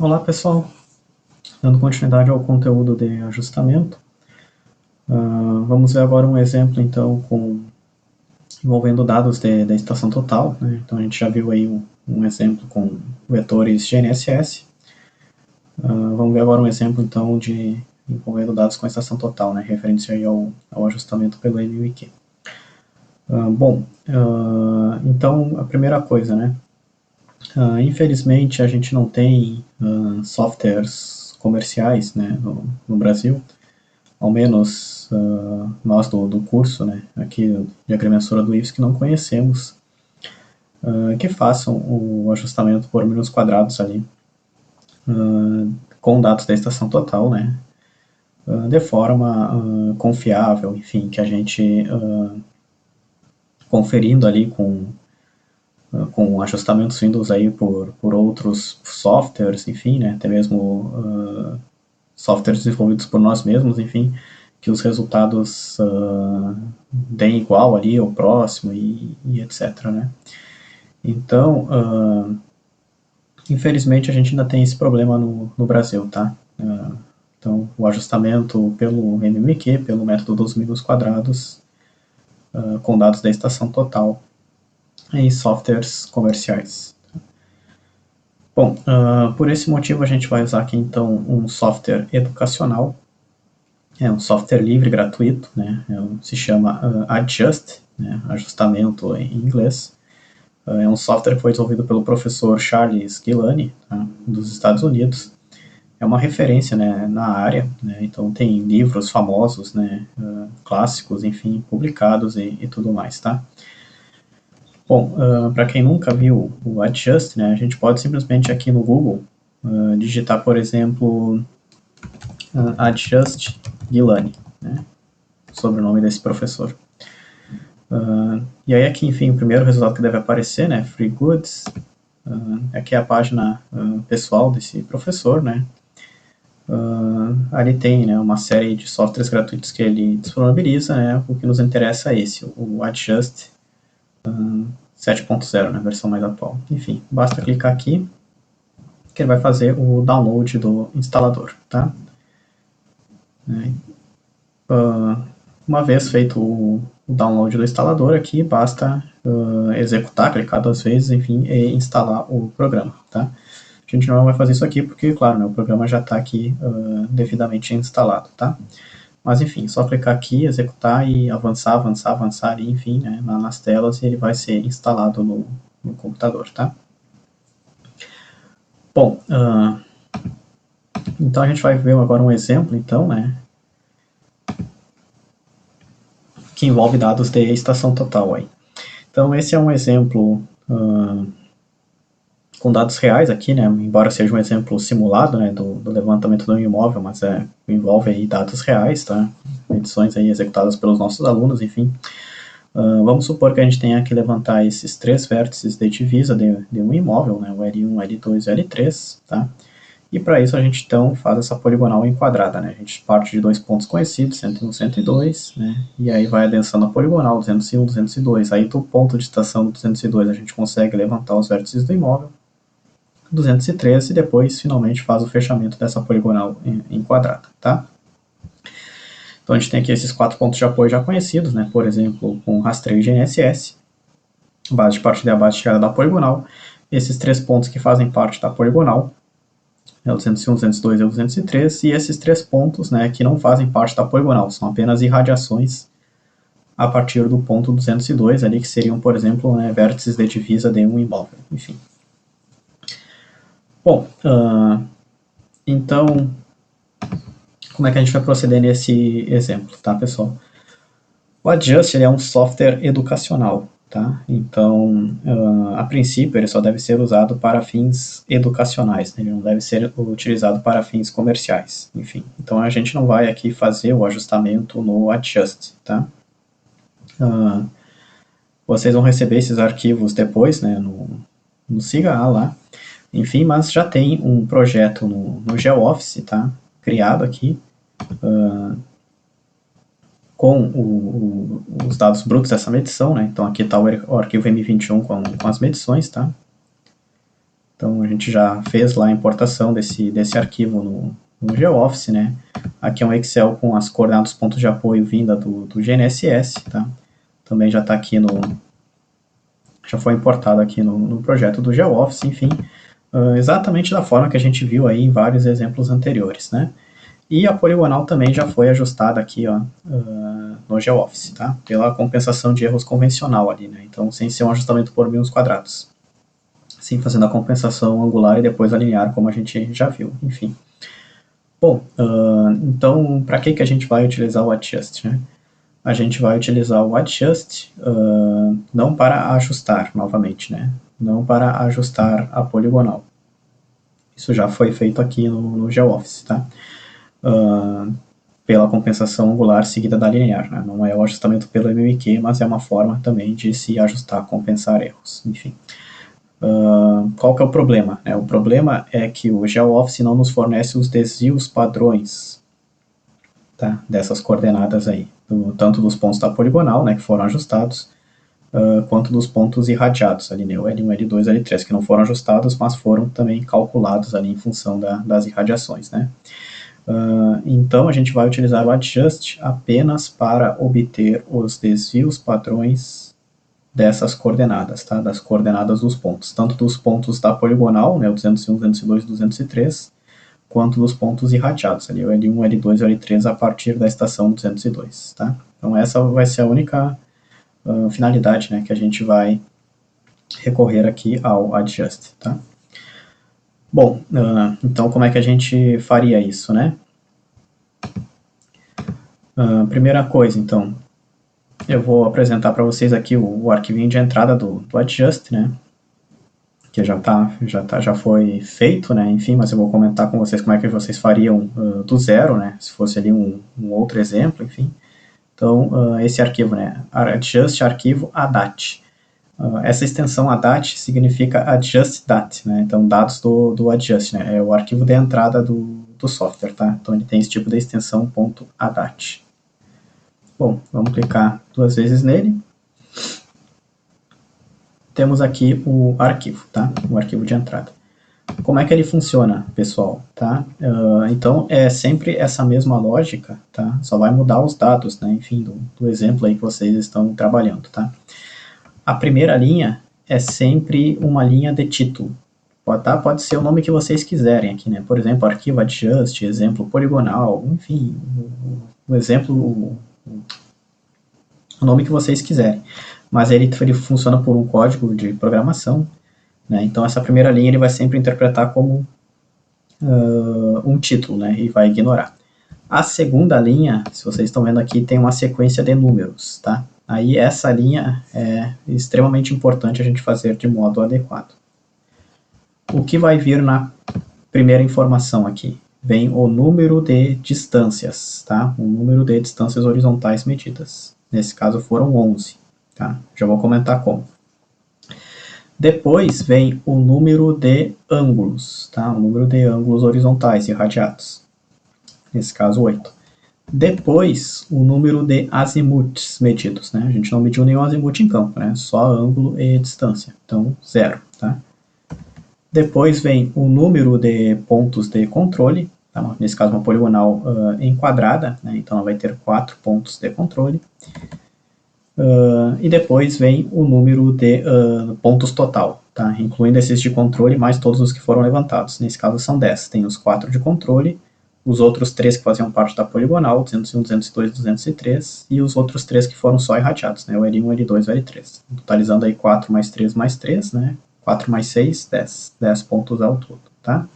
Olá pessoal, dando continuidade ao conteúdo de ajustamento, vamos ver agora um exemplo então envolvendo dados da estação total, né? Então a gente já viu aí um exemplo com vetores GNSS, vamos ver agora um exemplo então envolvendo dados com a estação total, né? Referente aí ao ajustamento pelo MWiki. Então a primeira coisa, né? Infelizmente a gente não tem softwares comerciais, né, no Brasil, ao menos nós do curso, né, aqui de agrimensura do IFSC, que não conhecemos, que façam o ajustamento por milhões quadrados ali, com dados da estação total, né, de forma confiável, enfim, que a gente conferindo ali com ajustamentos vindos aí por outros softwares, enfim, né, até mesmo softwares desenvolvidos por nós mesmos, enfim, que os resultados deem igual ali ou próximo e etc, né. Então, infelizmente a gente ainda tem esse problema no Brasil, tá. Então, o ajustamento pelo MMQ, pelo método dos mínimos quadrados, com dados da estação total, em softwares comerciais. Bom, por esse motivo a gente vai usar aqui então um software educacional, é um software livre, gratuito, né? Se chama Adjust, né? Ajustamento em inglês. É um software que foi desenvolvido pelo professor Charles Gilani, tá? Dos Estados Unidos. É uma referência, né, na área, né? Então tem livros famosos, né, clássicos, enfim, publicados e tudo mais, tá? Bom, para quem nunca viu o Adjust, né, a gente pode simplesmente aqui no Google digitar, por exemplo, Adjust Gilani, né, sobrenome desse professor. E aí aqui, enfim, o primeiro resultado que deve aparecer, né, Free Goods, aqui é a página pessoal desse professor, né. Ali tem, né, uma série de softwares gratuitos que ele disponibiliza, né, o que nos interessa é esse, o Adjust 7.0, né, versão mais atual. Enfim, basta clicar aqui que ele vai fazer o download do instalador, tá? Uma vez feito o download do instalador aqui, basta executar, clicar 2 vezes, enfim, e instalar o programa, tá? A gente não vai fazer isso aqui porque, claro, né, o programa já está aqui devidamente instalado, tá? Mas, enfim, só clicar aqui, executar e avançar, avançar, avançar, e, enfim, né, nas telas, e ele vai ser instalado no computador, tá? Bom, então a gente vai ver agora um exemplo, então, né, que envolve dados de estação total aí. Então, esse é um exemplo com dados reais aqui, né, embora seja um exemplo simulado, né, do levantamento do imóvel, mas envolve aí dados reais, tá, medições aí executadas pelos nossos alunos, enfim. Vamos supor que a gente tenha que levantar esses 3 vértices de divisa de um imóvel, né, o L1, L2 e L3, tá, e para isso a gente então faz essa poligonal enquadrada, né, a gente parte de 2 pontos conhecidos, 101, 102, né, e aí vai adensando a poligonal, 201, 202, aí do ponto de estação do 202 a gente consegue levantar os vértices do imóvel, 213 e depois finalmente faz o fechamento dessa poligonal enquadrada, tá? Então a gente tem aqui esses 4 pontos de apoio já conhecidos, né? Por exemplo, com rastreio GNSS, base de partida e a base de chegada da poligonal, esses 3 pontos que fazem parte da poligonal, é o 201, 202 e o 203, e esses 3 pontos, né, que não fazem parte da poligonal, são apenas irradiações a partir do ponto 202 ali, que seriam, por exemplo, né, vértices de divisa de um imóvel, enfim. Bom, então, como é que a gente vai proceder nesse exemplo, tá, pessoal? O Adjust ele é um software educacional, tá? Então, a princípio, ele só deve ser usado para fins educacionais, né? Ele não deve ser utilizado para fins comerciais, enfim. Então, a gente não vai aqui fazer o ajustamento no Adjust, tá? Vocês vão receber esses arquivos depois, né, no SIGA lá, enfim, mas já tem um projeto no GeoOffice, tá? Criado aqui, com os dados brutos dessa medição, né? Então aqui está o arquivo M21 com as medições, tá? Então a gente já fez lá a importação desse arquivo no GeoOffice, né? Aqui é um Excel com as coordenadas dos pontos de apoio vinda do GNSS, tá? Também já está aqui já foi importado aqui no projeto do GeoOffice, enfim, exatamente da forma que a gente viu aí em vários exemplos anteriores, né? E a poligonal também já foi ajustada aqui, ó, no GeoOffice, tá? Pela compensação de erros convencional ali, né? Então, sem ser um ajustamento por mil quadrados. Sim, fazendo a compensação angular e depois a linear, como a gente já viu, enfim. Bom, então, para que a gente vai utilizar o adjust, né? A gente vai utilizar o adjust não para ajustar novamente, né? Não para ajustar a poligonal. Isso já foi feito aqui no GeoOffice, tá? Pela compensação angular seguida da linear, né? Não é o ajustamento pelo MMQ, mas é uma forma também de se ajustar, compensar erros, enfim. Qual que é o problema? O problema é que o GeoOffice não nos fornece os desvios padrões, tá? Dessas coordenadas aí, tanto dos pontos da poligonal, né, que foram ajustados, quanto dos pontos irradiados ali, né, o L1, L2, L3, que não foram ajustados, mas foram também calculados ali em função das irradiações, né. Então a gente vai utilizar o adjust apenas para obter os desvios padrões dessas coordenadas, tá? Das coordenadas dos pontos, tanto dos pontos da poligonal, né, o 201, 202, 203, quanto dos pontos irradiados, ali, o L1, L2 e o L3 a partir da estação 202, tá? Então essa vai ser a única finalidade, né, que a gente vai recorrer aqui ao adjust, tá? Bom, então como é que a gente faria isso, né? Primeira coisa, então, eu vou apresentar para vocês aqui o arquivinho de entrada do adjust, né? Que já foi feito, né? Enfim, mas eu vou comentar com vocês como é que vocês fariam do zero, né? Se fosse ali um outro exemplo, enfim. Então, esse arquivo, né? Adjust arquivo ADAT. Essa extensão ADAT significa Adjust Dat, né? Então, dados do adjust, né? É o arquivo de entrada do software, tá? Então, ele tem esse tipo de extensão .adat. Bom, vamos clicar duas vezes nele. Temos aqui o arquivo, tá? O arquivo de entrada. Como é que ele funciona, pessoal? Tá? Então, é sempre essa mesma lógica, tá? Só vai mudar os dados, né? Enfim, do exemplo aí que vocês estão trabalhando, tá? A primeira linha é sempre uma linha de título. Pode ser o nome que vocês quiserem aqui, né? Por exemplo, arquivo adjust, exemplo poligonal, enfim, o exemplo, o nome que vocês quiserem. Mas ele funciona por um código de programação, né? Então essa primeira linha ele vai sempre interpretar como um título, né? E vai ignorar. A segunda linha, se vocês estão vendo aqui, tem uma sequência de números, tá? Aí essa linha é extremamente importante a gente fazer de modo adequado. O que vai vir na primeira informação aqui? Vem o número de distâncias, tá? O número de distâncias horizontais medidas. Nesse caso foram 11, tá? Já vou comentar como. Depois vem o número de ângulos, tá? O número de ângulos horizontais irradiados. Nesse caso, 8. Depois, o número de azimuths medidos, né? A gente não mediu nenhum azimuth em campo, né? Só ângulo e distância. Então, 0, tá? Depois vem o número de pontos de controle, tá? Nesse caso uma poligonal enquadrada, né? Então ela vai ter 4 pontos de controle. E depois vem o número de pontos total, tá? Incluindo esses de controle mais todos os que foram levantados. Nesse caso são 10. Tem os 4 de controle, os outros 3 que faziam parte da poligonal, 201, 202, 203, e os outros 3 que foram só irradiados, né? O L1, L2 e o L3. Totalizando aí 4 mais 3, né? 4 mais 6, 10. 10 pontos ao todo, tá?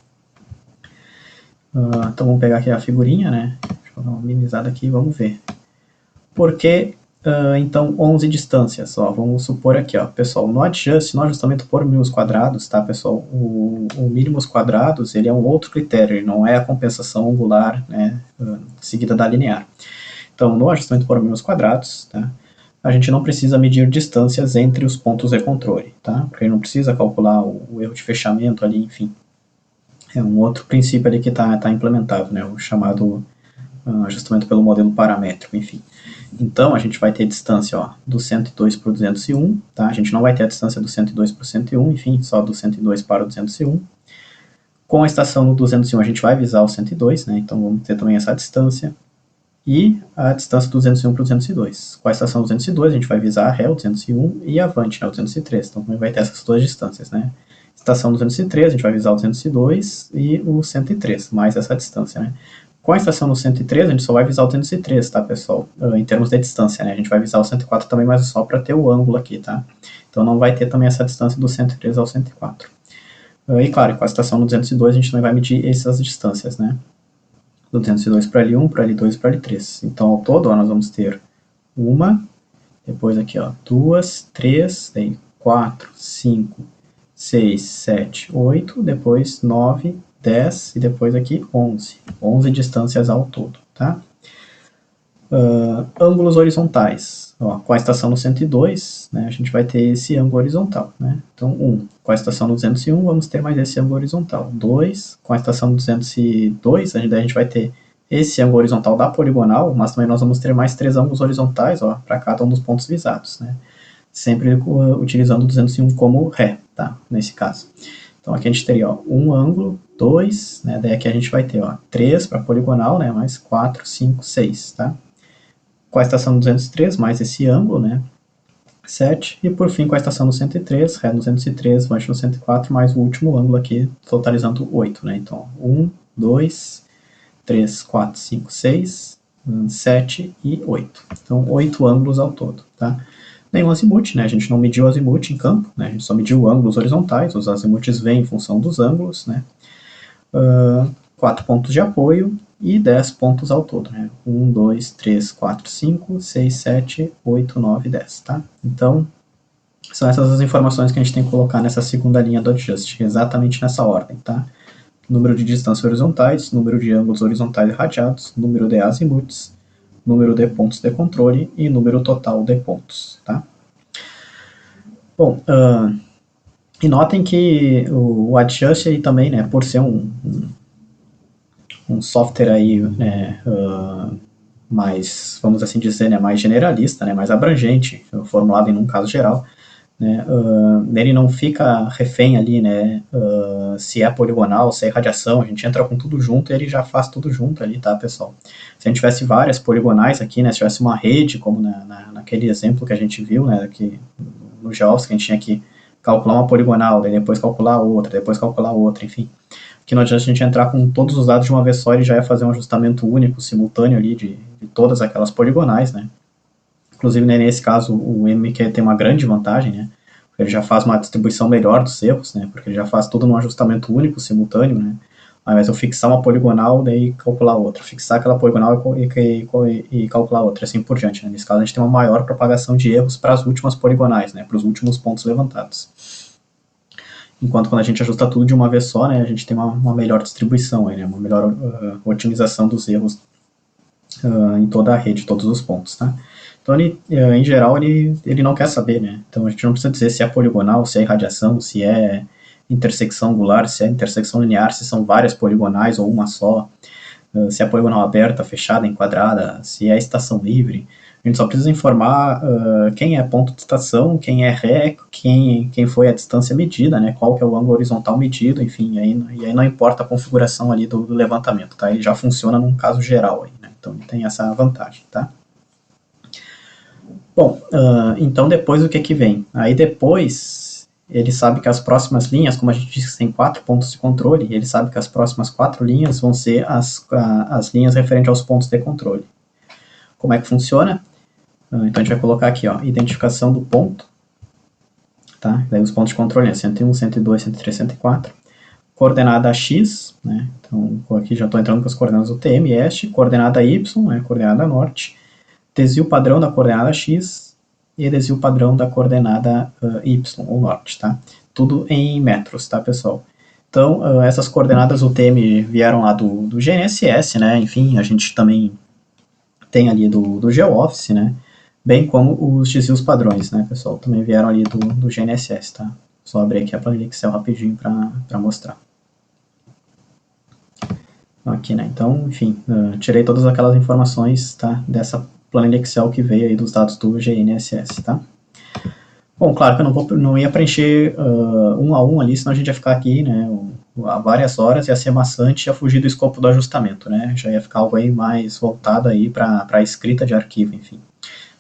Então vamos pegar aqui a figurinha, né? Deixa eu dar uma minimizada aqui e vamos ver. Por que, então, 11 distâncias? Ó, vamos supor aqui, ó, pessoal, no adjust, no ajustamento por mínimos quadrados, tá, pessoal? O mínimos quadrados, ele é um outro critério, ele não é a compensação angular, né, seguida da linear. Então, no ajustamento por mínimos quadrados, tá, a gente não precisa medir distâncias entre os pontos de controle, tá? Porque não precisa calcular o erro de fechamento ali, enfim. É um outro princípio ali que está implementado, né? O chamado ajustamento pelo modelo paramétrico, enfim. Então, a gente vai ter distância ó, do 102 para o 201, tá? A gente não vai ter a distância do 102 para o 101, enfim, só do 102 para o 201. Com a estação no 201, a gente vai visar o 102, né? Então, vamos ter também essa distância. E a distância do 201 para o 202. Com a estação 202, a gente vai visar a ré, o 201, e avante, né, o 203. Então, vai ter essas duas distâncias, né? Estação 203, a gente vai visar o 202 e o 103, mais essa distância, né? Com a estação no 103, a gente só vai visar o 203, tá, pessoal? Em termos de distância, né? A gente vai visar o 104 também, mas só para ter o ângulo aqui, tá? Então, não vai ter também essa distância do 103 ao 104. E, claro, com a estação no 202, a gente também vai medir essas distâncias, né? Do 202 para L1, para L2 e para L3. Então, ao todo, ó, nós vamos ter uma, depois aqui, ó, duas, três, daí 4, 5, 6, 7, 8, depois 9, 10 e depois aqui 11. 11 distâncias ao todo, tá? Ângulos horizontais. Ó, com a estação no 102, né, a gente vai ter esse ângulo horizontal, né? Então, 1. Com a estação no 201, vamos ter mais esse ângulo horizontal. 2. Com a estação no 202, a gente vai ter esse ângulo horizontal da poligonal, mas também nós vamos ter mais 3 ângulos horizontais para cada um dos pontos visados, né? Sempre utilizando o 201 como ré, tá? Nesse caso. Então, aqui a gente teria ó, um ângulo, 2, né? Daí aqui a gente vai ter ó, 3 para poligonal, né? Mais 4, 5, 6, tá? Com a estação 203, mais esse ângulo, né? 7, e por fim com a estação no 103, ré no 203, vante no 104, mais o último ângulo aqui, totalizando 8, né? Então, 1, 2, 3, 4, 5, 6, 7 e 8. Então, 8 ângulos ao todo, tá? Nenhum azimuth, né? A gente não mediu o azimuth em campo, né? A gente só mediu ângulos horizontais, os azimuths vêm em função dos ângulos, né? 4 pontos de apoio e 10 pontos ao todo, né? 1, 2, 3, 4, 5, 6, 7, 8, 9, 10, tá? Então, são essas as informações que a gente tem que colocar nessa segunda linha do adjust, exatamente nessa ordem, tá? Número de distâncias horizontais, número de ângulos horizontais irradiados, número de azimuths, número de pontos de controle e número total de pontos, tá? Bom, e notem que o adjust aí também, né, por ser um software aí, né, mais, vamos assim dizer, né, mais generalista, né, mais abrangente, formulado em um caso geral, né, ele não fica refém ali, né, se é poligonal, se é radiação, a gente entra com tudo junto e ele já faz tudo junto ali, tá, pessoal? Se a gente tivesse várias poligonais aqui, né, se tivesse uma rede, como naquele exemplo que a gente viu, né, aqui no GeoOffice, que a gente tinha que calcular uma poligonal, daí depois calcular outra, enfim. Que não adianta a gente entrar com todos os dados de uma vez só, ele já ia fazer um ajustamento único, simultâneo ali de todas aquelas poligonais, né? Inclusive, né, nesse caso, o MQ tem uma grande vantagem, né? Ele já faz uma distribuição melhor dos erros, né? Porque ele já faz tudo num ajustamento único, simultâneo, né? Ao invés de eu fixar uma poligonal, daí calcular outra. Fixar aquela poligonal e calcular outra, assim por diante, né? Nesse caso, a gente tem uma maior propagação de erros para as últimas poligonais, né? Para os últimos pontos levantados. Enquanto quando a gente ajusta tudo de uma vez só, né, a gente tem uma melhor distribuição, aí, né, uma melhor otimização dos erros em toda a rede, todos os pontos, tá? Então, ele, em geral, ele não quer saber, né? Então, a gente não precisa dizer se é poligonal, se é irradiação, se é intersecção angular, se é intersecção linear, se são várias poligonais ou uma só, se é poligonal aberta, fechada, enquadrada, se é estação livre. A gente só precisa informar quem é ponto de estação, quem é ré, quem foi a distância medida, né, qual que é o ângulo horizontal medido, enfim, e aí não importa a configuração ali do levantamento, tá? Ele já funciona num caso geral aí, né? Então ele tem essa vantagem, tá? Bom, então depois o que vem? Aí depois ele sabe que as próximas linhas, como a gente disse que tem 4 pontos de controle, ele sabe que as próximas 4 linhas vão ser as linhas referentes aos pontos de controle. Como é que funciona? Então a gente vai colocar aqui, ó, identificação do ponto, tá? Daí os pontos de controle é 101, 102, 103, 104. Coordenada x, né? Então aqui já estou entrando com as coordenadas do TM, este, coordenada y, né? Coordenada norte, desvio padrão da coordenada x e desvio padrão da coordenada y, ou norte, tá? Tudo em metros, tá, pessoal? Então, essas coordenadas do TM vieram lá do GNSS, né? Enfim, a gente também tem ali do GeoOffice, né? Bem como os desvios padrões, né, pessoal? Também vieram ali do GNSS, tá? Só abrir aqui a planilha Excel rapidinho para mostrar. aqui, né? Então, enfim, tirei todas aquelas informações, tá? Dessa planilha Excel que veio aí dos dados do GNSS, tá? Bom, claro que eu não ia preencher um a um ali, senão a gente ia ficar aqui, né, há várias horas, ia ser maçante, ia fugir do escopo do ajustamento, né? Já ia ficar algo aí mais voltado aí para a escrita de arquivo, enfim.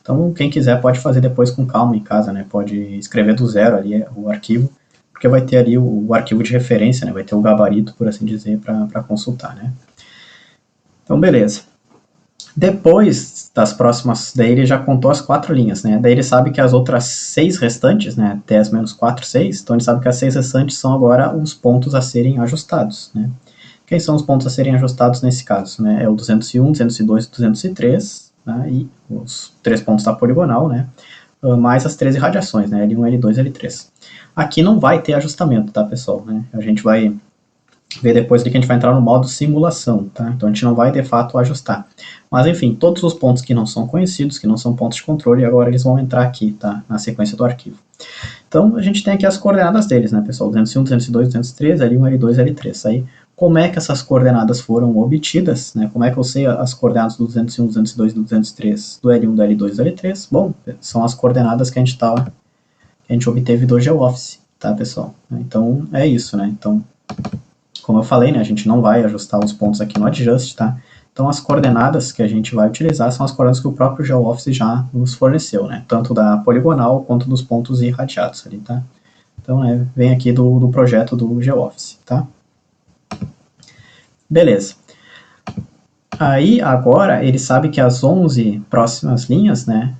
Então, quem quiser pode fazer depois com calma em casa, né? Pode escrever do zero ali o arquivo, porque vai ter ali o arquivo de referência, né? Vai ter o gabarito, por assim dizer, para consultar, né? Então, beleza. Depois das próximas, daí ele já contou as 4 linhas, né? Daí ele sabe que as outras 6 restantes, né? 10 menos 4, 6. Então ele sabe que as 6 restantes são agora os pontos a serem ajustados, né? Quem são os pontos a serem ajustados nesse caso, né? É o 201, 202 e 203, né? E os 3 pontos da poligonal, né? Mais as 13 radiações, né? L1, L2 e L3. Aqui não vai ter ajustamento, tá, pessoal? Né? A gente vai ver depois que a gente vai entrar no modo simulação, tá? Então a gente não vai de fato ajustar. Mas enfim, todos os pontos que não são conhecidos, que não são pontos de controle, agora eles vão entrar aqui, tá? Na sequência do arquivo. Então a gente tem aqui as coordenadas deles, né, pessoal? 201, 202, 203, L1, L2, L3. Aí, como é que essas coordenadas foram obtidas, né? Como é que eu sei as coordenadas do 201, 202, do 203, do L1, do L2 e do L3? Bom, são as coordenadas que a gente obteve do GeoOffice, tá, pessoal? Então é isso, né? Então, como eu falei, né, a gente não vai ajustar os pontos aqui no adjust, tá? Então as coordenadas que a gente vai utilizar são as coordenadas que o próprio GeoOffice já nos forneceu, né? Tanto da poligonal quanto dos pontos irradiados ali, tá? Então, né, vem aqui do projeto do GeoOffice, tá? Beleza. Aí, agora, ele sabe que as 11 próximas linhas, né,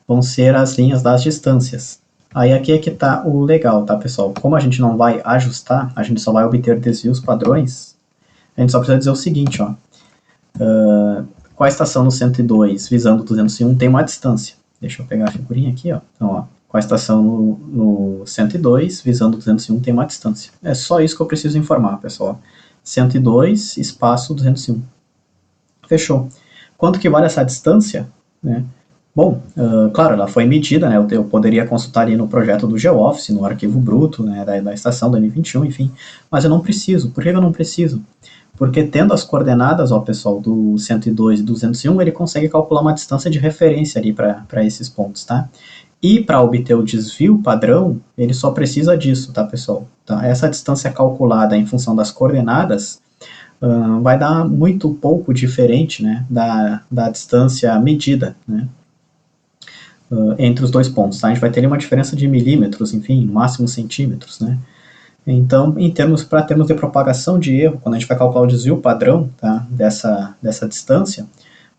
vão ser as linhas das distâncias. Aí aqui é que tá o legal, tá, pessoal? Como a gente não vai ajustar, a gente só vai obter desvios padrões, a gente só precisa dizer o seguinte, ó. Com a estação no 102 visando 201 tem uma distância. Deixa eu pegar a figurinha aqui, ó. Então, ó, com a estação no 102 visando 201 tem uma distância. É só isso que eu preciso informar, pessoal. 102 espaço 201. Fechou. Quanto que vale essa distância, né? Bom, claro, ela foi medida, né? Eu poderia consultar ali no projeto do GeoOffice, no arquivo bruto, né, da estação da N21, enfim, mas eu não preciso. Por que eu não preciso? Porque tendo as coordenadas, ó, pessoal, do 102 e 201, ele consegue calcular uma distância de referência ali para esses pontos, tá? E para obter o desvio padrão, ele só precisa disso, tá, pessoal? Tá? Essa distância calculada em função das coordenadas vai dar muito pouco diferente, né, da distância medida, né? Entre os dois pontos, tá? A gente vai ter uma diferença de milímetros, enfim, no máximo centímetros, né? Então, para termos de propagação de erro, quando a gente vai calcular o desvio padrão, tá, dessa distância,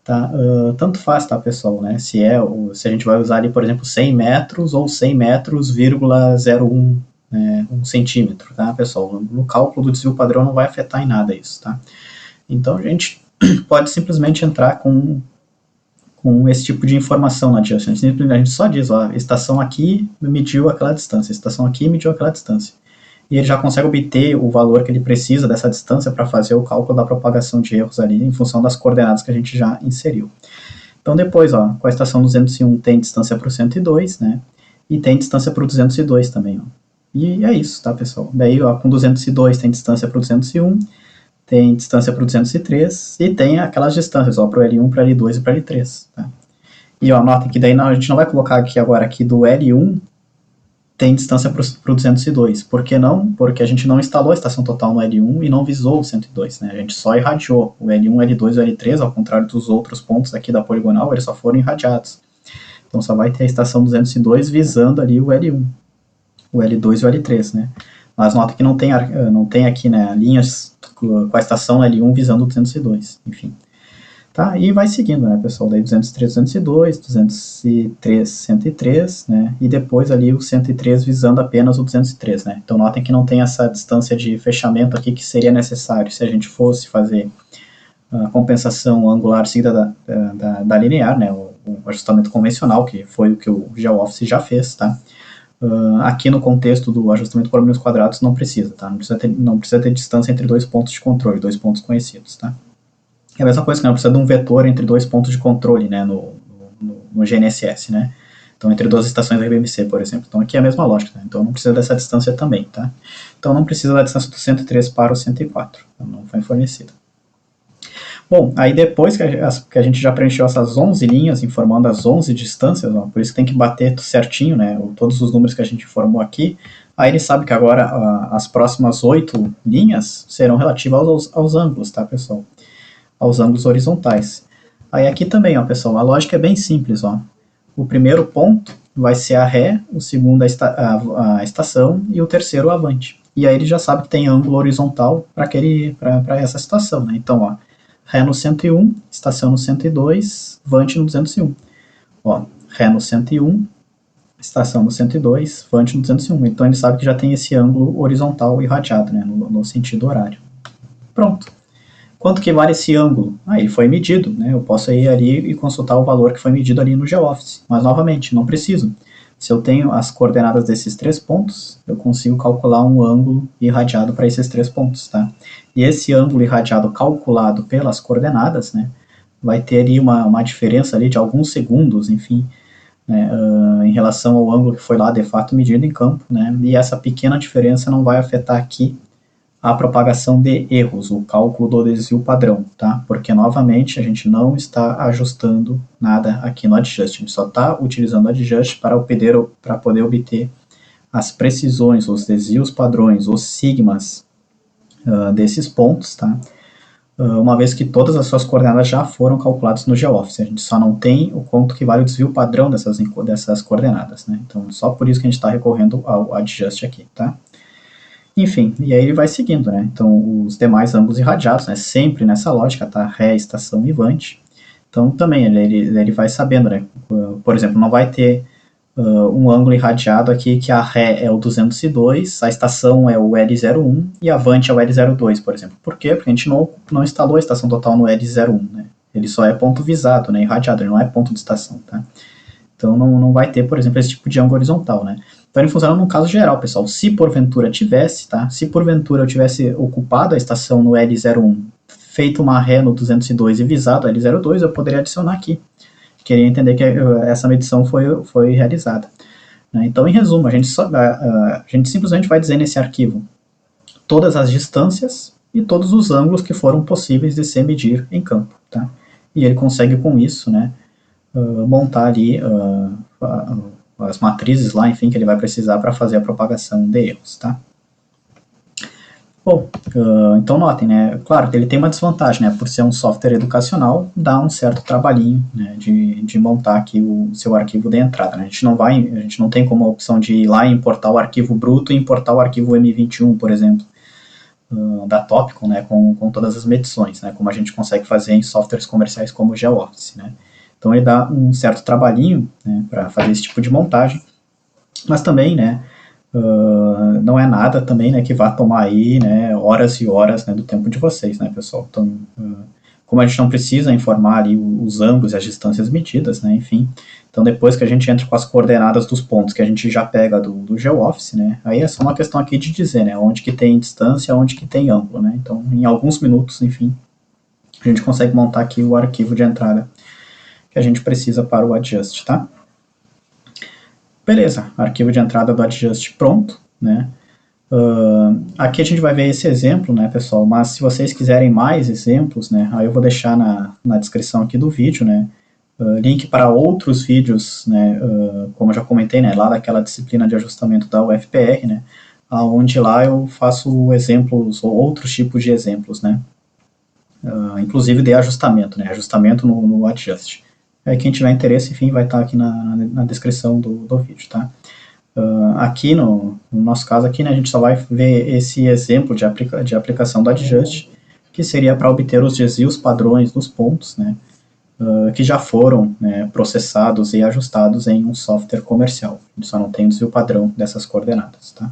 tá, tanto faz, tá, pessoal, né? Se a gente vai usar ali, por exemplo, 100 metros ou 100 metros, 0,01 1 centímetro, tá, pessoal? No cálculo do desvio padrão não vai afetar em nada isso, tá? Então, a gente pode simplesmente entrar com esse tipo de informação na adjust. A gente só diz, ó, a estação aqui mediu aquela distância, a estação aqui mediu aquela distância. E ele já consegue obter o valor que ele precisa dessa distância para fazer o cálculo da propagação de erros ali, em função das coordenadas que a gente já inseriu. Então depois, ó, com a estação 201 tem distância para o 102, né, e tem distância para o 202 também, ó. E é isso, tá, pessoal? Daí, ó, com 202 tem distância para o 201, tem distância para o 203 e tem aquelas distâncias, ó, para o L1, para o L2 e para o L3, tá? E ó, notem que daí a gente não vai colocar aqui agora aqui do L1 tem distância para o 202. Por que não? Porque a gente não instalou a estação total no L1 e não visou o 102, né? A gente só irradiou o L1, L2 e o L3, ao contrário dos outros pontos aqui da poligonal, eles só foram irradiados. Então só vai ter a estação 202 visando ali o L1, o L2 e o L3, né? Mas nota que não tem aqui, né, linhas com a estação L1 visando o 202, enfim. Tá? E vai seguindo, né, pessoal? Daí 203, 202, 203, 103, né? E depois ali o 103 visando apenas o 203, né? Então notem que não tem essa distância de fechamento aqui que seria necessário se a gente fosse fazer a compensação angular seguida da linear, né? O ajustamento convencional, que foi o que o GeoOffice já fez, tá? Aqui no contexto do ajustamento por números quadrados não precisa, tá? Não precisa ter distância entre dois pontos de controle, dois pontos conhecidos, tá? É a mesma coisa que não precisa de um vetor entre dois pontos de controle, né, no GNSS, né? Então, entre duas estações da RBMC, por exemplo. Então, aqui é a mesma lógica, né? Então não precisa dessa distância também, tá? Então, não precisa da distância do 103 para o 104, então, não foi fornecida. Bom, aí depois que a gente já preencheu essas 11 linhas, informando as 11 distâncias, ó, por isso que tem que bater certinho, né, todos os números que a gente informou aqui, aí ele sabe que agora as próximas 8 linhas serão relativas aos ângulos, tá, pessoal? Aos ângulos horizontais. Aí aqui também, ó, pessoal, a lógica é bem simples, ó. O primeiro ponto vai ser a ré, o segundo a estação e o terceiro o avante. E aí ele já sabe que tem ângulo horizontal para essa situação, né? Então, ó, ré no 101, estação no 102, vante no 201. Ó, ré no 101, estação no 102, vante no 201. Então ele sabe que já tem esse ângulo horizontal irradiado, né, no sentido horário. Pronto. Quanto que vale esse ângulo? Ele foi medido, né? Eu posso ir ali e consultar o valor que foi medido ali no GeoOffice. Mas, novamente, não preciso. Se eu tenho as coordenadas desses 3 pontos, eu consigo calcular um ângulo irradiado para esses 3 pontos, tá? E esse ângulo irradiado calculado pelas coordenadas, né, vai ter ali uma diferença ali de alguns segundos, enfim, né, em relação ao ângulo que foi lá de fato medido em campo, né? E essa pequena diferença não vai afetar aqui a propagação de erros, o cálculo do desvio padrão, tá? Porque, novamente, a gente não está ajustando nada aqui no adjust, a gente só está utilizando o adjust para poder obter as precisões, os desvios padrões, os sigmas desses pontos, tá? Uma vez que todas as suas coordenadas já foram calculadas no GeoOffice, a gente só não tem o quanto que vale o desvio padrão dessas coordenadas, né? Então, só por isso que a gente está recorrendo ao adjust aqui, tá? Enfim, e aí ele vai seguindo, né? Então, os demais ângulos irradiados, né? Sempre nessa lógica, tá? Ré, estação e vante. Então, também ele vai sabendo, né? Por exemplo, não vai ter um ângulo irradiado aqui que a Ré é o 202, a estação é o L01 e a vante é o L02, por exemplo. Por quê? Porque a gente não instalou a estação total no L01, né? Ele só é ponto visado, né? Irradiado, ele não é ponto de estação, tá? Então, não vai ter, por exemplo, esse tipo de ângulo horizontal, né? Então, ele funciona num caso geral, pessoal. Se porventura tivesse, tá? Se porventura eu tivesse ocupado a estação no L01, feito uma ré no 202 e visado a L02, eu poderia adicionar aqui. Queria entender que essa medição foi realizada. Né? Então, em resumo, a gente simplesmente vai dizer nesse arquivo todas as distâncias e todos os ângulos que foram possíveis de se medir em campo, tá? E ele consegue com isso, né, montar ali as matrizes lá, enfim, que ele vai precisar para fazer a propagação de erros, tá? Bom, então notem, né, claro que ele tem uma desvantagem, né, por ser um software educacional, dá um certo trabalhinho, né, de montar aqui o seu arquivo de entrada, né? A gente não tem como a opção de ir lá e importar o arquivo bruto e importar o arquivo M21, por exemplo, da Topcon, né, com todas as medições, né, como a gente consegue fazer em softwares comerciais como o GeoOffice, né? Então ele dá um certo trabalhinho, né, para fazer esse tipo de montagem, mas também, né, não é nada também, né, que vá tomar aí, né, horas e horas, né, do tempo de vocês, né, pessoal. Então, como a gente não precisa informar ali os ângulos e as distâncias medidas, né, enfim, então depois que a gente entra com as coordenadas dos pontos que a gente já pega do GeoOffice, né, aí é só uma questão aqui de dizer, né, onde que tem distância, onde que tem ângulo, né, então em alguns minutos, enfim, a gente consegue montar aqui o arquivo de entrada que a gente precisa para o adjust, tá? Beleza, arquivo de entrada do adjust pronto, né? Aqui a gente vai ver esse exemplo, né, pessoal, mas se vocês quiserem mais exemplos, né, aí eu vou deixar na descrição aqui do vídeo, né, link para outros vídeos, né, como eu já comentei, né, lá daquela disciplina de ajustamento da UFPR, né, onde lá eu faço exemplos ou outros tipos de exemplos, né, inclusive de ajustamento, né, ajustamento no adjust. Quem tiver interesse, enfim, vai estar aqui na descrição do vídeo, tá? Aqui no nosso caso aqui, né, a gente só vai ver esse exemplo de aplicação do adjust, que seria para obter os desvios padrões dos pontos, né, que já foram, né, processados e ajustados em um software comercial. A gente só não tem o desvio padrão dessas coordenadas, tá?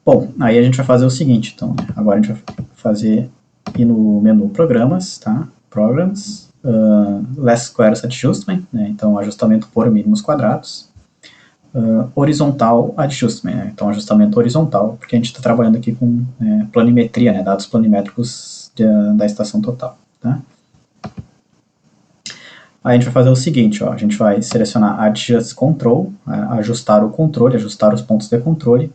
Bom, aí a gente vai fazer o seguinte, então, né, agora a gente vai fazer ir no menu Programas, tá? Programs, Least Squares Adjustment, né, então ajustamento por mínimos quadrados, horizontal adjustment, né, então ajustamento horizontal, porque a gente está trabalhando aqui com planimetria, né, dados planimétricos da estação total, tá? Aí a gente vai fazer o seguinte, ó, a gente vai selecionar Adjust Control, ajustar o controle, ajustar os pontos de controle,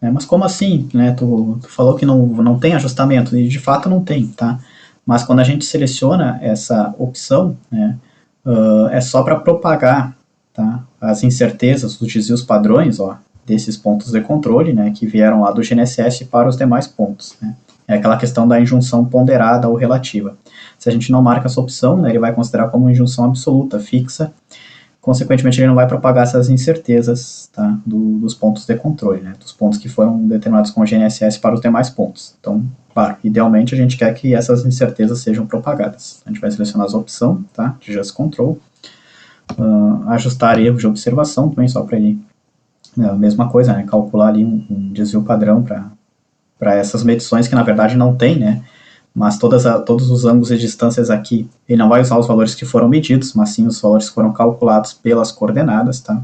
né, mas como assim, né, tu falou que não tem ajustamento, e de fato não tem, tá? Mas quando a gente seleciona essa opção, né, é só para propagar, tá, as incertezas, os desvios padrões, ó, desses pontos de controle, né, que vieram lá do GNSS para os demais pontos, né. É aquela questão da injunção ponderada ou relativa. Se a gente não marca essa opção, né, ele vai considerar como injunção absoluta, fixa, consequentemente ele não vai propagar essas incertezas, tá, dos pontos de controle, né, dos pontos que foram determinados com o GNSS para os demais pontos. Então, claro, idealmente a gente quer que essas incertezas sejam propagadas. A gente vai selecionar as opções, tá, de Just Control, ajustar erros de observação também, só para ele, a mesma coisa, né, calcular ali um desvio padrão para essas medições que na verdade não tem, né, mas todos os ângulos e distâncias aqui, ele não vai usar os valores que foram medidos, mas sim os valores que foram calculados pelas coordenadas, tá?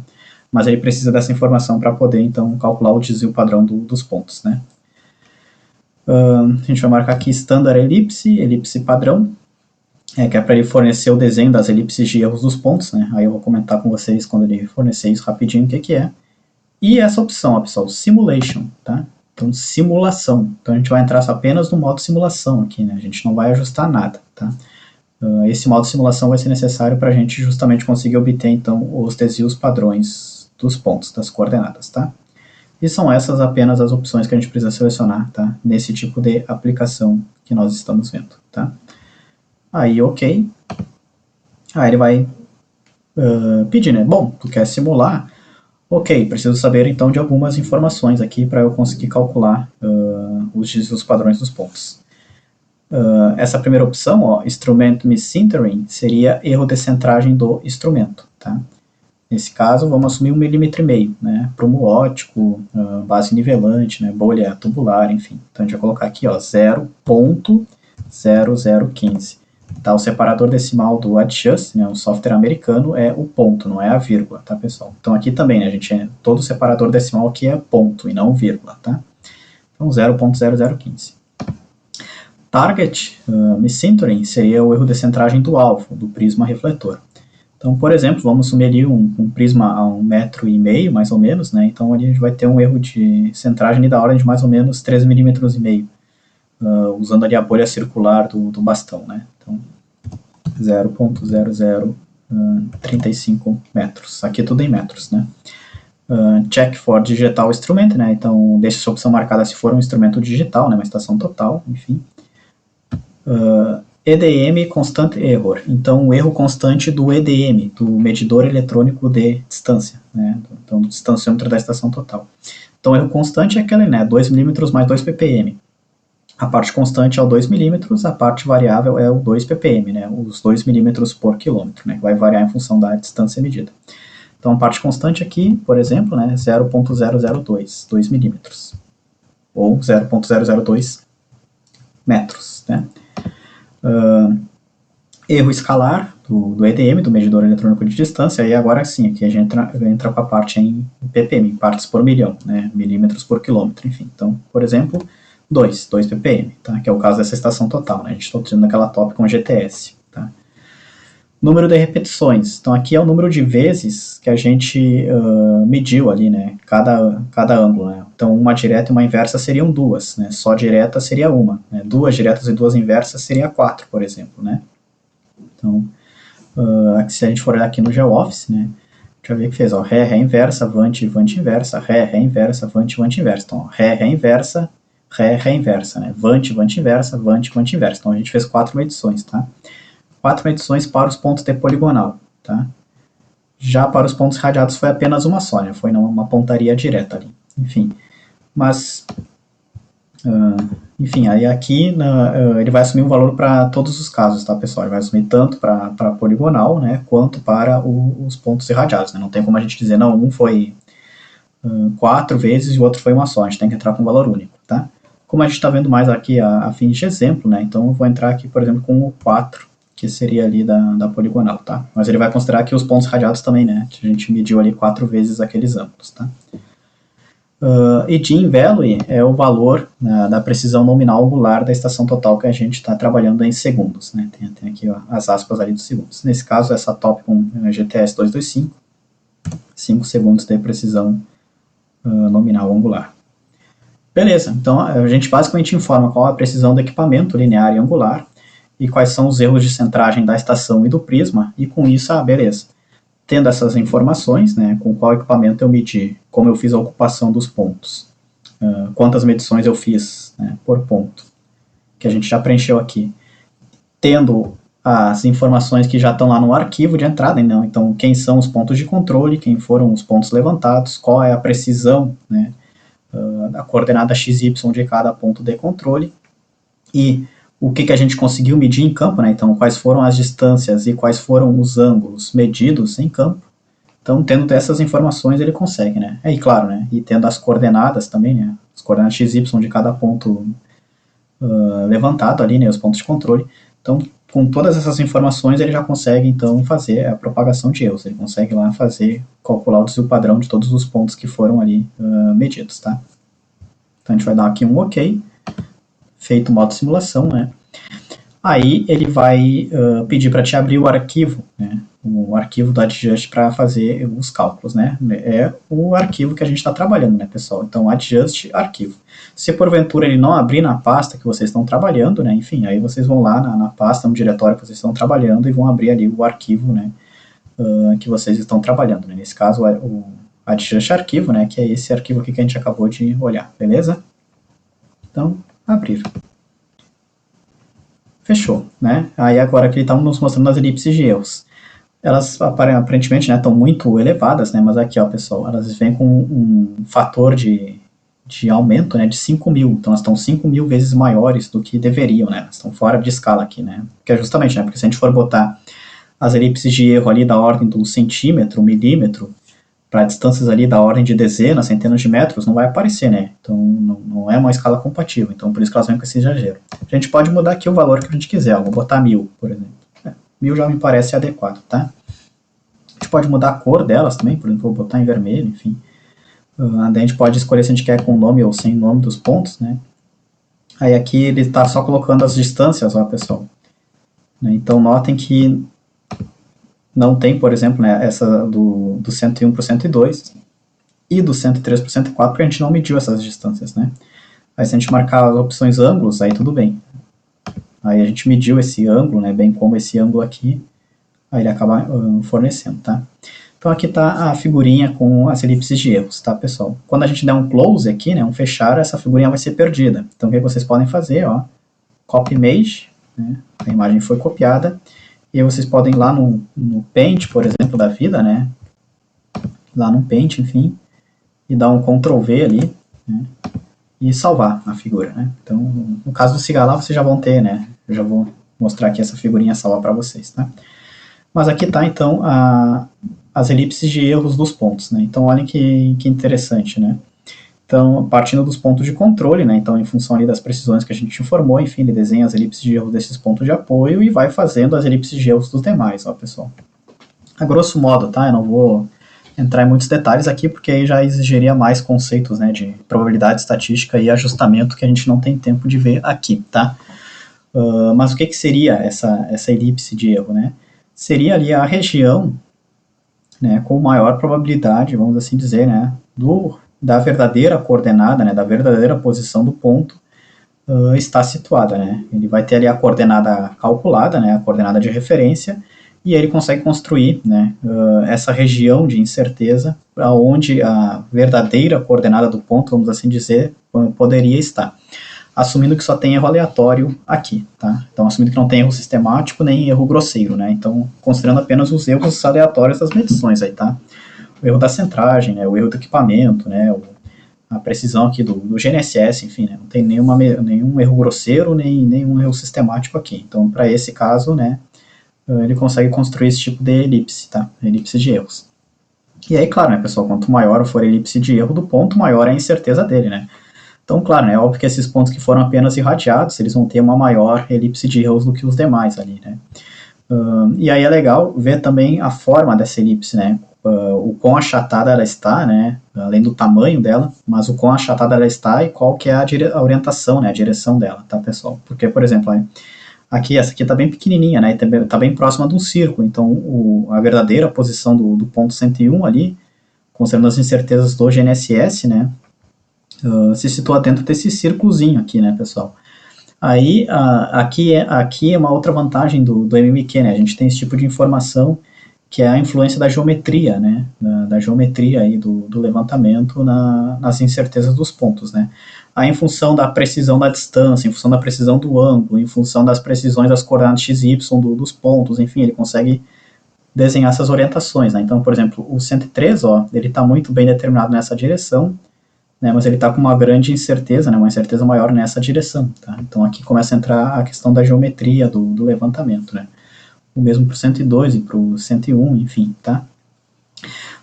Mas ele precisa dessa informação para poder, então, calcular o desvio padrão dos pontos, né? A gente vai marcar aqui Standard Elipse, elipse padrão, que é para ele fornecer o desenho das elipses de erros dos pontos, né? Aí eu vou comentar com vocês quando ele fornecer isso rapidinho o que é. E essa opção, ó, pessoal, Simulation, tá? Então, simulação. Então, a gente vai entrar apenas no modo simulação aqui, né? A gente não vai ajustar nada, tá? Esse modo simulação vai ser necessário para a gente justamente conseguir obter, então, os desvios padrões dos pontos, das coordenadas, tá? E são essas apenas as opções que a gente precisa selecionar, tá? Nesse tipo de aplicação que nós estamos vendo, tá? Aí, ok. Aí ele vai pedir, né? Bom, tu quer simular? Ok, preciso saber então de algumas informações aqui para eu conseguir calcular os desvios padrões dos pontos. Essa primeira opção, ó, Instrument Missintering, seria erro de centragem do instrumento. Tá? Nesse caso, vamos assumir 1,5 mm, né, prumo óptico, base nivelante, né, bolha tubular, enfim. Então a gente vai colocar aqui 0,0015. Tá, o separador decimal do Adjust, né, um software americano, é o ponto, não é a vírgula, tá, pessoal? Então aqui também, né, todo separador decimal aqui é ponto e não vírgula, tá? Então 0,0015. Target Missintering seria o erro de centragem do alvo, do prisma refletor. Então, por exemplo, vamos assumir ali um prisma a 1,5 m, mais ou menos, né? Então ali a gente vai ter um erro de centragem da ordem de mais ou menos 3,5 mm, usando ali a bolha circular do bastão, né? Então, 0,0035 metros. Aqui é tudo em metros, né? Check for digital instrument, né? Então, deixa essa opção marcada se for um instrumento digital, né? Uma estação total, enfim. EDM constant error. Então, o erro constante do EDM, do medidor eletrônico de distância, né? Então, do distanciômetro da estação total. Então, o erro constante é aquele, né? 2 mm mais 2 ppm. A parte constante é o 2 mm, a parte variável é o 2 ppm, né, os 2 mm por quilômetro, né, que vai variar em função da distância medida. Então, a parte constante aqui, por exemplo, né, 0,002, 2 mm, ou 0,002 metros. Né. Erro escalar do EDM, do medidor eletrônico de distância, e agora sim, aqui a gente entra com a parte em ppm, em partes por milhão, né, milímetros por quilômetro, enfim. Então, por exemplo, 2 ppm, tá? Que é o caso dessa estação total, né? A gente está utilizando aquela top com GTS. Tá? Número de repetições. Então, aqui é o número de vezes que a gente mediu ali, né? Cada ângulo, né? Então, uma direta e uma inversa seriam 2, né? Só direta seria uma. Né? 2 diretas e 2 inversas seria 4, por exemplo, né? Então, se a gente for olhar aqui no GeoOffice, né? Deixa eu ver o que fez, ó. Ré inversa, vante inversa, ré inversa, vante inversa. Então, ó, ré inversa, ré inversa, né? Vante inversa, vante inversa. Então a gente fez 4 medições, tá? 4 medições para os pontos de poligonal, tá? Já para os pontos radiados foi apenas uma só, né? Foi uma pontaria direta ali. Enfim, mas enfim, aí aqui ele vai assumir um valor para todos os casos, tá, pessoal? Ele vai assumir tanto para poligonal, né, quanto para os pontos irradiados, né? Não tem como a gente dizer, não, um foi 4 vezes e o outro foi uma só. A gente tem que entrar com um valor único, tá? Como a gente está vendo mais aqui a fim de exemplo, né? Então eu vou entrar aqui, por exemplo, com o 4, que seria ali da poligonal, tá? Mas ele vai considerar aqui os pontos radiados também, né? Que a gente mediu ali 4 vezes aqueles ângulos, tá? E Mean Value é o valor da precisão nominal angular da estação total que a gente está trabalhando em segundos, né? Tem aqui ó, as aspas ali dos segundos. Nesse caso, essa top com GTS 225, 5 segundos de precisão nominal angular. Beleza, então a gente basicamente informa qual é a precisão do equipamento linear e angular, e quais são os erros de centragem da estação e do prisma, e com isso, beleza. Tendo essas informações, né, com qual equipamento eu medi, como eu fiz a ocupação dos pontos, quantas medições eu fiz, né, por ponto, que a gente já preencheu aqui, tendo as informações que já estão lá no arquivo de entrada, então quem são os pontos de controle, quem foram os pontos levantados, qual é a precisão, né, da coordenada XY de cada ponto de controle, e o que a gente conseguiu medir em campo, né, então quais foram as distâncias e quais foram os ângulos medidos em campo. Então, tendo essas informações, ele consegue, né, e claro, né, e tendo as coordenadas também, né, as coordenadas XY de cada ponto levantado ali, né, os pontos de controle. Então, com todas essas informações, ele já consegue, então, fazer a propagação de erros. Ele consegue lá calcular o desvio padrão de todos os pontos que foram ali medidos, tá? Então, a gente vai dar aqui um OK, feito o modo simulação, né? Aí, ele vai pedir para te abrir o arquivo, né? O arquivo do Adjust para fazer os cálculos, né? É o arquivo que a gente está trabalhando, né, pessoal? Então, Adjust, arquivo. Se porventura ele não abrir na pasta que vocês estão trabalhando, né, enfim, aí vocês vão lá na pasta, no diretório que vocês estão trabalhando e vão abrir ali o arquivo, né, que vocês estão trabalhando, né, nesse caso o Adjust arquivo, né, que é esse arquivo aqui que a gente acabou de olhar, beleza? Então, abrir. Fechou, né, aí agora que ele está nos mostrando as elipses de erros. Elas aparentemente, né, estão muito elevadas, né, mas aqui, ó, pessoal, elas vêm com um fator de aumento, né, de 5.000, então elas estão 5.000 vezes maiores do que deveriam, né, elas estão fora de escala aqui, né, porque é justamente, né, porque se a gente for botar as elipses de erro ali da ordem do centímetro, milímetro, para distâncias ali da ordem de dezenas, centenas de metros, não vai aparecer, né, então não é uma escala compatível, então por isso que elas vêm com esse exagero. A gente pode mudar aqui o valor que a gente quiser, vou botar 1.000, por exemplo, 1.000 já me parece adequado, tá? A gente pode mudar a cor delas também, por exemplo, vou botar em vermelho, enfim. Daí a gente pode escolher se a gente quer com nome ou sem nome dos pontos, né? Aí aqui ele está só colocando as distâncias, ó, pessoal. Então notem que não tem, por exemplo, né, essa do 101 para o 102 e do 103 para o 104, porque a gente não mediu essas distâncias, né? Aí se a gente marcar as opções ângulos, aí tudo bem. Aí a gente mediu esse ângulo, né, bem como esse ângulo aqui, aí ele acaba fornecendo, tá? Então aqui está a figurinha com as elipses de erros, tá, pessoal? Quando a gente der um close aqui, né, um fechar, essa figurinha vai ser perdida. Então o que vocês podem fazer, ó, copy image, né, a imagem foi copiada, e aí vocês podem ir lá no Paint, por exemplo, da vida, né, lá no Paint, enfim, e dar um Ctrl V ali, né, e salvar a figura, né. Então, no caso do Sigala, vocês já vão ter, né, eu já vou mostrar aqui essa figurinha salva para vocês, tá? Mas aqui está, então, as elipses de erros dos pontos, né? Então, olhem que interessante, né? Então, partindo dos pontos de controle, né? Então, em função ali das precisões que a gente informou, enfim, ele desenha as elipses de erros desses pontos de apoio e vai fazendo as elipses de erros dos demais, ó, pessoal. A grosso modo, tá? Eu não vou entrar em muitos detalhes aqui, porque aí já exigiria mais conceitos, né, de probabilidade estatística e ajustamento que a gente não tem tempo de ver aqui, tá? Mas o que seria essa elipse de erro, né? Seria ali a região, né, com maior probabilidade, vamos assim dizer, né, da verdadeira coordenada, né, da verdadeira posição do ponto está situada, né. Ele vai ter ali a coordenada calculada, né, a coordenada de referência, e aí ele consegue construir, né, essa região de incerteza onde a verdadeira coordenada do ponto, vamos assim dizer, poderia estar. Assumindo que só tem erro aleatório aqui, tá? Então, assumindo que não tem erro sistemático nem erro grosseiro, né? Então, considerando apenas os erros aleatórios das medições aí, tá? O erro da centragem, né? O erro do equipamento, né? A precisão aqui do GNSS, enfim, né? Não tem nenhum erro grosseiro nem nenhum erro sistemático aqui. Então, para esse caso, né? Ele consegue construir esse tipo de elipse, tá? Elipse de erros. E aí, claro, né, pessoal? Quanto maior for a elipse de erro do ponto, maior é a incerteza dele, né? Então, claro, né, é óbvio que esses pontos que foram apenas irradiados, eles vão ter uma maior elipse de erros do que os demais ali, né. E aí é legal ver também a forma dessa elipse, né, o quão achatada ela está, né, além do tamanho dela, mas o quão achatada ela está e qual que é a orientação, né, a direção dela, tá, pessoal? Porque, por exemplo, aqui, essa aqui está bem pequenininha, né, está bem próxima de um círculo, então a verdadeira posição do ponto 101 ali, considerando as incertezas do GNSS, né, se situa dentro desse círculozinho aqui, né, pessoal? Aí, aqui é uma outra vantagem do MMQ, né? A gente tem esse tipo de informação que é a influência da geometria, né? Da geometria aí do levantamento nas incertezas dos pontos, né? Aí, em função da precisão da distância, em função da precisão do ângulo, em função das precisões das coordenadas x e y dos pontos, enfim, ele consegue desenhar essas orientações, né? Então, por exemplo, o 103, ó, ele está muito bem determinado nessa direção, né, mas ele está com uma grande incerteza, né, uma incerteza maior nessa direção. Tá? Então aqui começa a entrar a questão da geometria do levantamento. Né? O mesmo para o 102 e para o 101, enfim. Tá?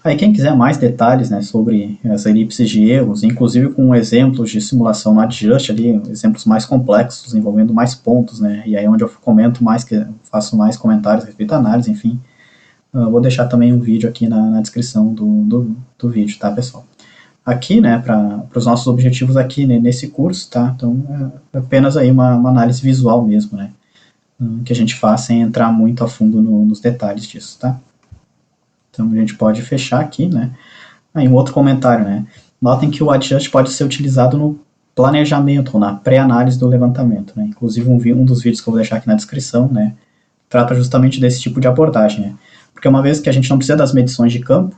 Aí quem quiser mais detalhes, né, sobre as elipses de erros, inclusive com exemplos de simulação no Adjust, ali, exemplos mais complexos, envolvendo mais pontos, né, e aí onde eu comento mais, que faço mais comentários a respeito da análise, enfim, vou deixar também um vídeo aqui na descrição do vídeo, tá, pessoal? Aqui, né, para os nossos objetivos aqui, né, nesse curso, tá? Então, é apenas aí uma análise visual mesmo, né, que a gente faz sem entrar muito a fundo nos detalhes disso, tá? Então, a gente pode fechar aqui, né. Aí, um outro comentário, né, notem que o Adjust pode ser utilizado no planejamento, ou na pré-análise do levantamento, né, inclusive um dos vídeos que eu vou deixar aqui na descrição, né, trata justamente desse tipo de abordagem, né, porque uma vez que a gente não precisa das medições de campo,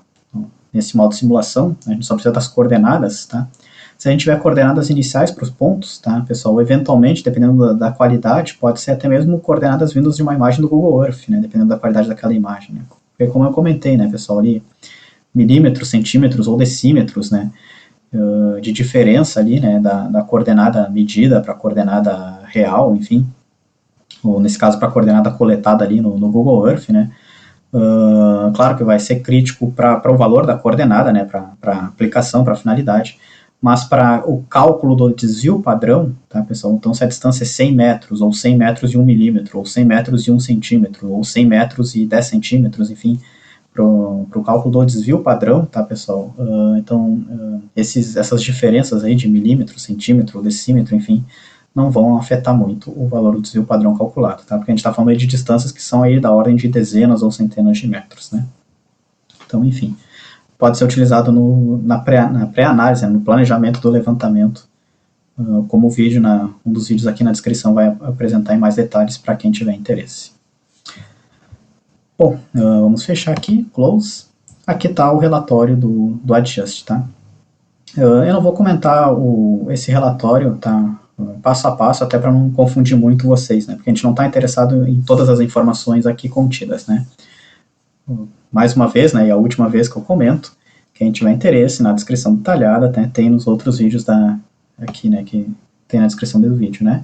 nesse modo simulação, a gente só precisa das coordenadas, tá? Se a gente tiver coordenadas iniciais para os pontos, tá, pessoal, eventualmente, dependendo da qualidade, pode ser até mesmo coordenadas vindas de uma imagem do Google Earth, né, dependendo da qualidade daquela imagem, né? Porque como eu comentei, né, pessoal, ali, milímetros, centímetros ou decímetros, né, de diferença ali, né, da coordenada medida para a coordenada real, enfim, ou nesse caso para a coordenada coletada ali no Google Earth, né, claro que vai ser crítico para o valor da coordenada, né, para aplicação, para finalidade, mas para o cálculo do desvio padrão, tá, pessoal? Então, se a distância é 100 metros, ou 100 metros e 1 milímetro, ou 100 metros e 1 centímetro, ou 100 metros e 10 centímetros, enfim, para o cálculo do desvio padrão, tá, pessoal? Então, essas diferenças aí de milímetro, centímetro, decímetro, enfim, não vão afetar muito o valor do desvio padrão calculado, tá? Porque a gente está falando aí de distâncias que são aí da ordem de dezenas ou centenas de metros, né? Então, enfim, pode ser utilizado na pré-análise, né, no planejamento do levantamento, como o vídeo, um dos vídeos aqui na descrição vai apresentar em mais detalhes para quem tiver interesse. Bom, vamos fechar aqui, close. Aqui está o relatório do Adjust, tá? Eu não vou comentar esse relatório, tá? Passo a passo, até para não confundir muito vocês, né? Porque a gente não está interessado em todas as informações aqui contidas, né? Mais uma vez, né? E a última vez que eu comento, quem tiver interesse, na descrição detalhada, né, tem nos outros vídeos aqui, né? Que tem na descrição do vídeo, né?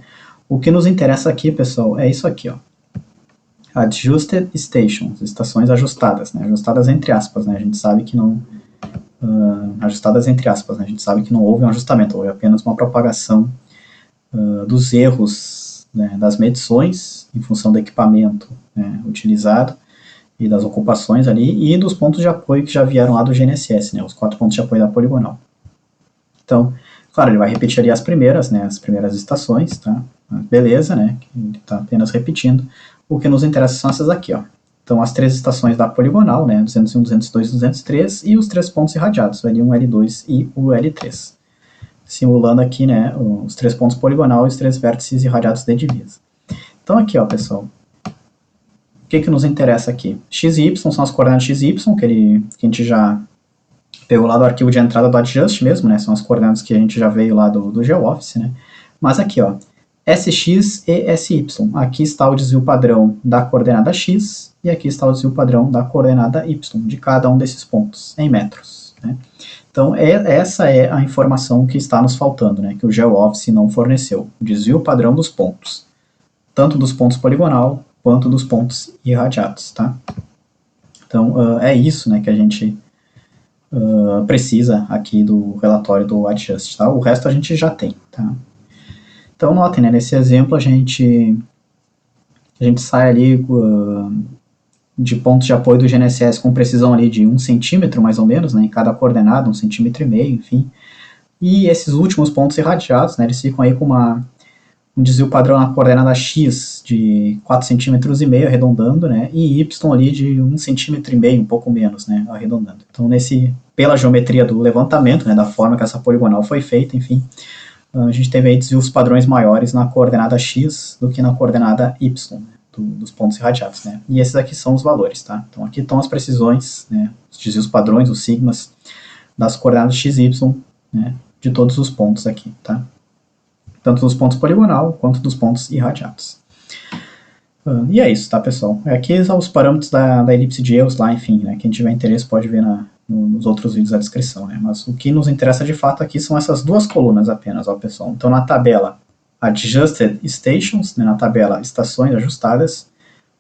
O que nos interessa aqui, pessoal, é isso aqui, ó. Adjusted Stations, estações ajustadas, né? Ajustadas entre aspas, né? A gente sabe que não... ajustadas entre aspas, né? A gente sabe que não houve um ajustamento, houve apenas uma propagação dos erros, né, das medições em função do equipamento, né, utilizado e das ocupações ali e dos pontos de apoio que já vieram lá do GNSS, né, os 4 pontos de apoio da poligonal. Então, claro, ele vai repetir ali as primeiras estações, tá? Beleza, né? Ele está apenas repetindo. O que nos interessa são essas aqui, ó. Então, as 3 estações da poligonal, né, 201, 202 e 203, e os 3 pontos irradiados, o L1, o L2 e o L3. Simulando aqui, né, os 3 pontos poligonal e os 3 vértices irradiados de divisa. Então aqui, ó, pessoal, o que nos interessa aqui? X e Y são as coordenadas x e y, que a gente já pegou lá do arquivo de entrada do Adjust mesmo, né, são as coordenadas que a gente já veio lá do GeoOffice, né, mas aqui, ó, SX e SY, aqui está o desvio padrão da coordenada X e aqui está o desvio padrão da coordenada Y, de cada um desses pontos, em metros, né. Então, essa é a informação que está nos faltando, né, que o GeoOffice não forneceu. O desvio padrão dos pontos, tanto dos pontos poligonal quanto dos pontos irradiados, tá? Então, é isso, né, que a gente precisa aqui do relatório do Adjust, tá? O resto a gente já tem, tá? Então, notem, né, nesse exemplo a gente sai ali de pontos de apoio do GNSS com precisão ali de 1 centímetro, mais ou menos, né, em cada coordenada, 1,5 centímetro, enfim. E esses últimos pontos irradiados, né, eles ficam aí com um desvio padrão na coordenada X de 4,5 centímetros, arredondando, né, e Y ali de 1,5 centímetro, um pouco menos, né, arredondando. Então, pela geometria do levantamento, né, da forma que essa poligonal foi feita, enfim, a gente teve aí desvios padrões maiores na coordenada x do que na coordenada y, né, dos pontos irradiados, né? E esses aqui são os valores, tá? Então aqui estão as precisões, né, os desvios padrões, os sigmas, das coordenadas x e y, né, de todos os pontos aqui, tá? Tanto dos pontos poligonal quanto dos pontos irradiados. E é isso, tá, pessoal? Aqui são os parâmetros da elipse de Eos lá, enfim, né? Quem tiver interesse pode ver nos outros vídeos da descrição, né? Mas o que nos interessa de fato aqui são essas duas colunas apenas, ó, pessoal. Então, na tabela Adjusted Stations, né, na tabela Estações Ajustadas,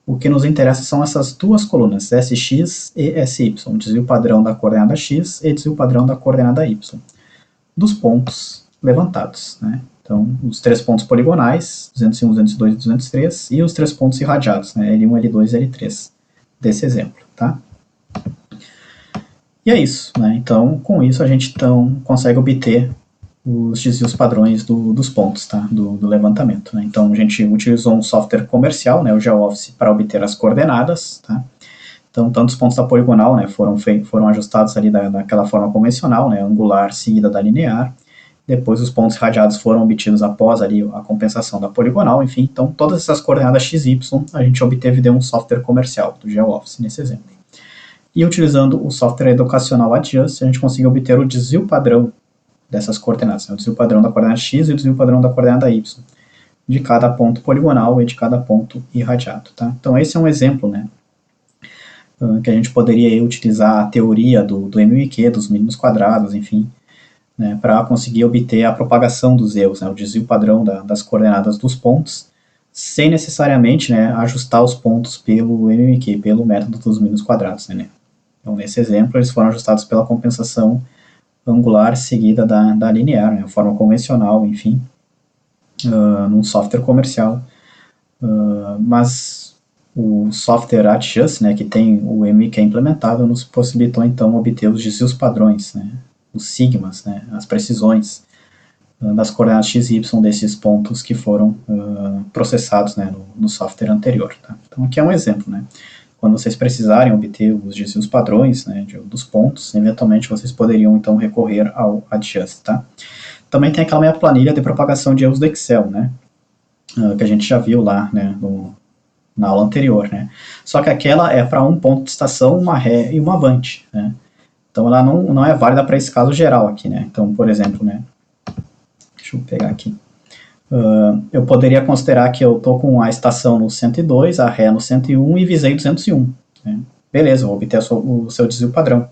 o que nos interessa são essas duas colunas, SX e SY, desvio padrão da coordenada x e desvio padrão da coordenada y, dos pontos levantados, né? Então, os 3 pontos poligonais, 201, 202 e 203, e os 3 pontos irradiados, né, L1, L2 e L3, desse exemplo, tá? E é isso, né? Então, com isso a gente consegue obter os desvios padrões dos pontos, tá? Do levantamento, né? Então, a gente utilizou um software comercial, né, o GeoOffice, para obter as coordenadas, tá? Então, tanto os pontos da poligonal, né, foram ajustados ali daquela forma convencional, né, angular seguida da linear. Depois os pontos irradiados foram obtidos após ali a compensação da poligonal, enfim. Então, todas essas coordenadas x e y a gente obteve de um software comercial, do GeoOffice, nesse exemplo. E utilizando o software educacional Adjust, a gente conseguiu obter o desvio padrão dessas coordenadas, né, o desvio padrão da coordenada x e o desvio padrão da coordenada y, de cada ponto poligonal e de cada ponto irradiado, tá? Então, esse é um exemplo, né, que a gente poderia utilizar a teoria do MMQ, dos mínimos quadrados, enfim, né, para conseguir obter a propagação dos erros, né, o desvio padrão das coordenadas dos pontos, sem necessariamente, né, ajustar os pontos pelo MMQ, pelo método dos mínimos quadrados, né? Então, nesse exemplo, eles foram ajustados pela compensação angular seguida da linear, né, a forma convencional, enfim, num software comercial. Mas o software Adjust, né, que tem o MMQ implementado, nos possibilitou, então, obter os desvios padrões, né, os sigmas, né, as precisões das coordenadas x e y desses pontos que foram processados, né, no software anterior, tá? Então aqui é um exemplo, né? Quando vocês precisarem obter os desvios padrões, né, dos pontos, eventualmente vocês poderiam então recorrer ao Adjust, tá? Também tem aquela minha planilha de propagação de erros do Excel, né, que a gente já viu lá, né, na aula anterior, né? Só que aquela é para um ponto de estação, uma ré e uma avante, né? Então, ela não é válida para esse caso geral aqui, né? Então, por exemplo, né? Deixa eu pegar aqui. Eu poderia considerar que eu estou com a estação no 102, a ré no 101 e visei 201. Né? Beleza, vou obter o seu desvio padrão.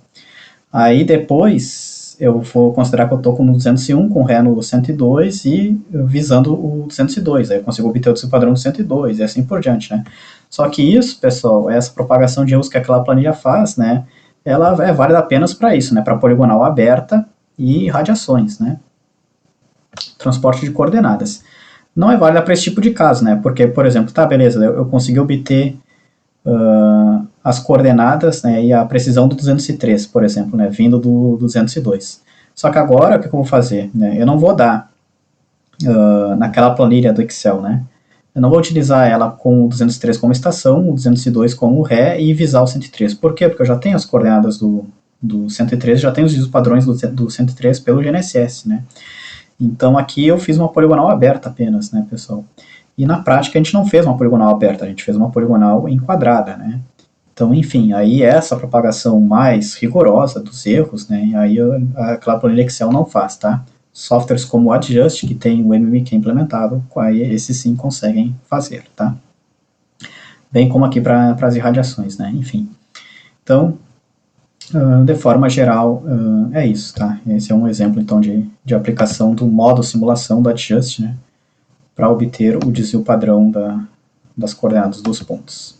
Aí, depois, eu vou considerar que eu estou com o 201, com ré no 102 e visando o 202. Aí eu consigo obter o desvio padrão do 102 e assim por diante, né? Só que isso, pessoal, essa propagação de erros que aquela planilha faz, né? Ela é válida apenas para isso, né, para poligonal aberta e radiações, né, transporte de coordenadas. Não é válida para esse tipo de caso, né, porque, por exemplo, tá, beleza, eu consegui obter as coordenadas, né, e a precisão do 203, por exemplo, né, vindo do 202. Só que agora, o que eu vou fazer? Né, eu não vou dar naquela planilha do Excel, né, eu não vou utilizar ela com o 203 como estação, o 202 como ré e visar o 103. Por quê? Porque eu já tenho as coordenadas do 103, já tenho os desvios padrões do 103 pelo GNSS, né? Então aqui eu fiz uma poligonal aberta apenas, né, pessoal? E na prática a gente não fez uma poligonal aberta, a gente fez uma poligonal enquadrada, né? Então, enfim, aí essa propagação mais rigorosa dos erros, né, e aí aquela planilha Excel não faz, tá? Softwares como o Adjust, que tem o MMQ implementado, aí esses sim conseguem fazer, tá? Bem como aqui para as irradiações, né? Enfim. Então, de forma geral, é isso, tá? Esse é um exemplo, então, de aplicação do modo simulação do Adjust, né? Para obter o desvio padrão das coordenadas dos pontos.